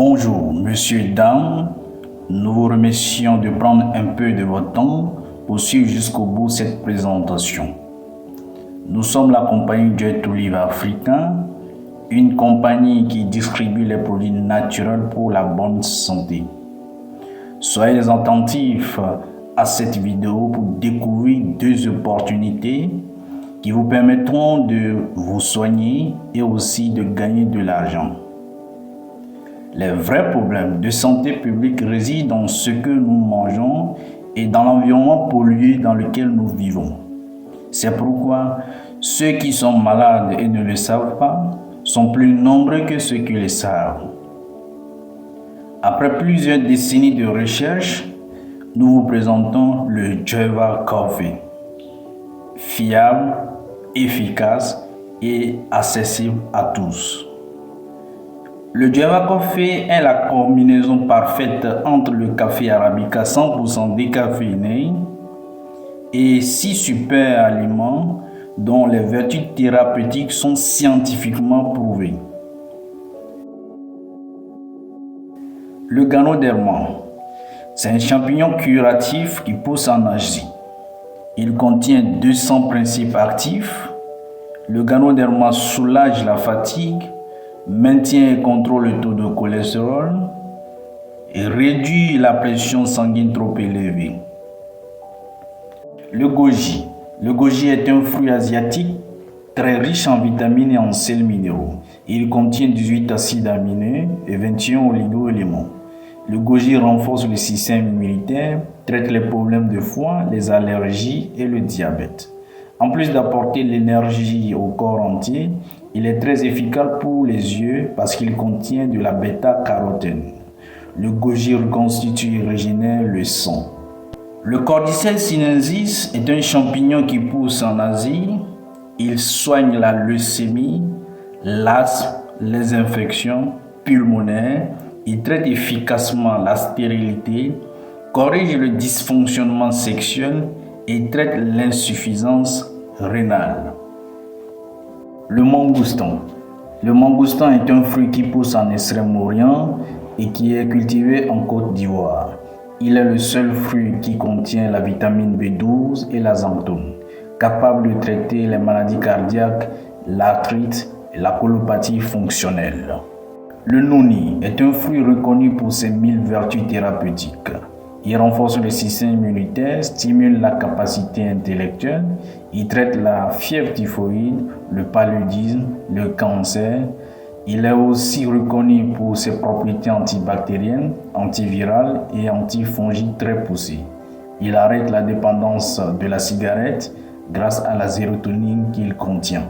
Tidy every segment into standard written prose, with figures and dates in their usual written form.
Bonjour, monsieur, dame. Nous vous remercions de prendre un peu de votre temps pour suivre jusqu'au bout cette présentation. Nous sommes la compagnie Jet Olive Africain, une compagnie qui distribue les produits naturels pour la bonne santé. Soyez attentifs à cette vidéo pour découvrir deux opportunités qui vous permettront de vous soigner et aussi de gagner de l'argent. Les vrais problèmes de santé publique résident dans ce que nous mangeons et dans l'environnement pollué dans lequel nous vivons. C'est pourquoi ceux qui sont malades et ne le savent pas sont plus nombreux que ceux qui le savent. Après plusieurs décennies de recherche, nous vous présentons le Java Coffee. Fiable, efficace et accessible à tous. Le Java Coffee est la combinaison parfaite entre le café arabica 100% décaféiné et 6 super aliments dont les vertus thérapeutiques sont scientifiquement prouvées. Le Ganoderma, c'est un champignon curatif qui pousse en Asie. Il contient 200 principes actifs. Le Ganoderma soulage la fatigue, maintient et contrôle le taux de cholestérol et réduit la pression sanguine trop élevée. Le goji. Le goji est un fruit asiatique très riche en vitamines et en sels minéraux. Il contient 18 acides aminés et 21 oligo-éléments. Le goji renforce le système immunitaire, traite les problèmes de foie, les allergies et le diabète. En plus d'apporter l'énergie au corps entier, il est très efficace pour les yeux parce qu'il contient de la bêta-carotène. Le goji reconstitue et régénère le sang. Le Cordyceps sinensis est un champignon qui pousse en Asie. Il soigne la leucémie, l'asthme, les infections pulmonaires. Il traite efficacement la stérilité, corrige le dysfonctionnement sexuel et traite l'insuffisance rénale. Le mangoustan. Le mangoustan est un fruit qui pousse en Extrême-Orient et qui est cultivé en Côte d'Ivoire. Il est le seul fruit qui contient la vitamine B12 et la xanthone, capable de traiter les maladies cardiaques, l'arthrite et la colopathie fonctionnelle. Le noni est un fruit reconnu pour ses 1000 vertus thérapeutiques. Il renforce le système immunitaire, stimule la capacité intellectuelle, il traite la fièvre typhoïde, le paludisme, le cancer. Il est aussi reconnu pour ses propriétés antibactériennes, antivirales et antifongiques très poussées. Il arrête la dépendance de la cigarette grâce à la sérotonine qu'il contient.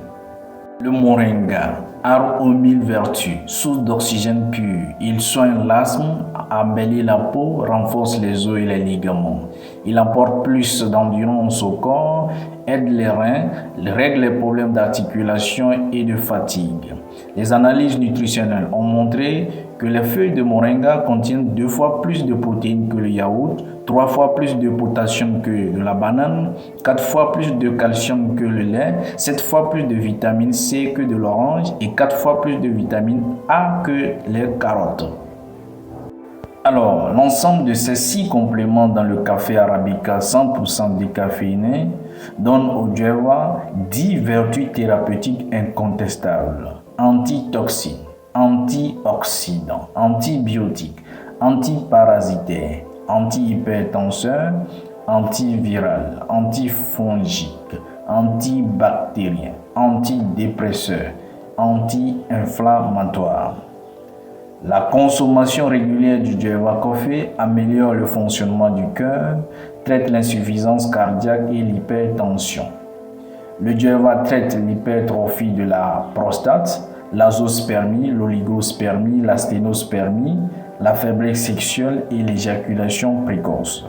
Le moringa, arbre aux 1000 vertus, source d'oxygène pur. Il soigne l'asthme, embellit la peau, renforce les os et les ligaments. Il apporte plus d'endurance au corps, aide les reins, règle les problèmes d'articulation et de fatigue. Les analyses nutritionnelles ont montré que les feuilles de moringa contiennent 2 fois plus de protéines que le yaourt, 3 fois plus de potassium que de la banane, 4 fois plus de calcium que le lait, 7 fois plus de vitamine C que de l'orange et 4 fois plus de vitamine A que les carottes. Alors, l'ensemble de ces 6 compléments dans le café arabica 100% décaféiné donne au Java 10 vertus thérapeutiques incontestables: antitoxines, antioxydants, antibiotiques, antiparasitaires, antihypertenseurs, antivirales, antifongiques, antibactériens, antidépresseurs, anti-inflammatoires. La consommation régulière du Java Coffee améliore le fonctionnement du cœur, traite l'insuffisance cardiaque et l'hypertension. Le Java traite l'hypertrophie de la prostate, l'azospermie, l'oligospermie, la sténospermie, la faiblesse sexuelle et l'éjaculation précoce.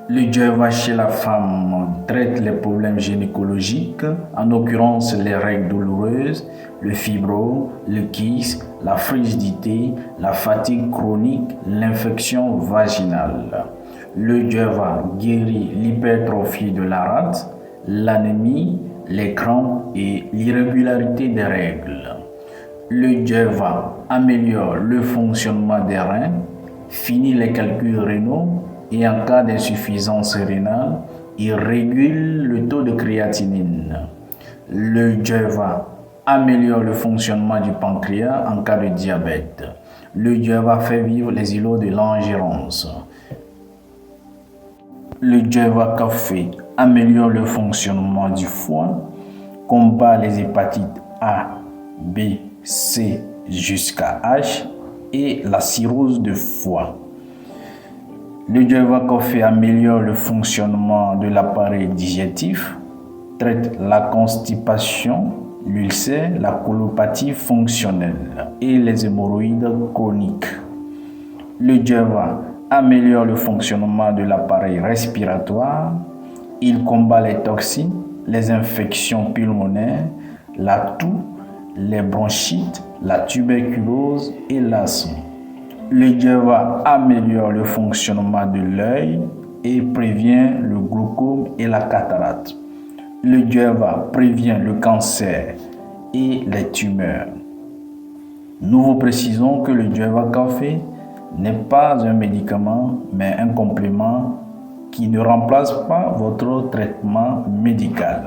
Le Java chez la femme traite les problèmes gynécologiques, en l'occurrence les règles douloureuses, le fibro, le kyste, la frigidité, la fatigue chronique, l'infection vaginale. Le Java guérit l'hypertrophie de la rate, l'anémie, les crampes et l'irrégularité des règles. Le Djerva améliore le fonctionnement des reins, finit les calculs rénaux et en cas d'insuffisance rénale, il régule le taux de créatinine. Le Djerva améliore le fonctionnement du pancréas en cas de diabète. Le Djerva fait vivre les îlots de l'ingérence. Le Djerva café améliore le fonctionnement du foie, combat les hépatites A, B, C jusqu'à H et la cirrhose de foie. Le Djerva café améliore le fonctionnement de l'appareil digestif, traite la constipation, l'ulcère, la colopathie fonctionnelle et les hémorroïdes chroniques. Le Djerva améliore le fonctionnement de l'appareil respiratoire. Il combat les toxines, les infections pulmonaires, la toux, les bronchites, la tuberculose et l'asthme. Le Djerva améliore le fonctionnement de l'œil et prévient le glaucome et la cataracte. Le Djerva prévient le cancer et les tumeurs. Nous vous précisons que le Djerva café n'est pas un médicament, mais un complément qui ne remplace pas votre traitement médical.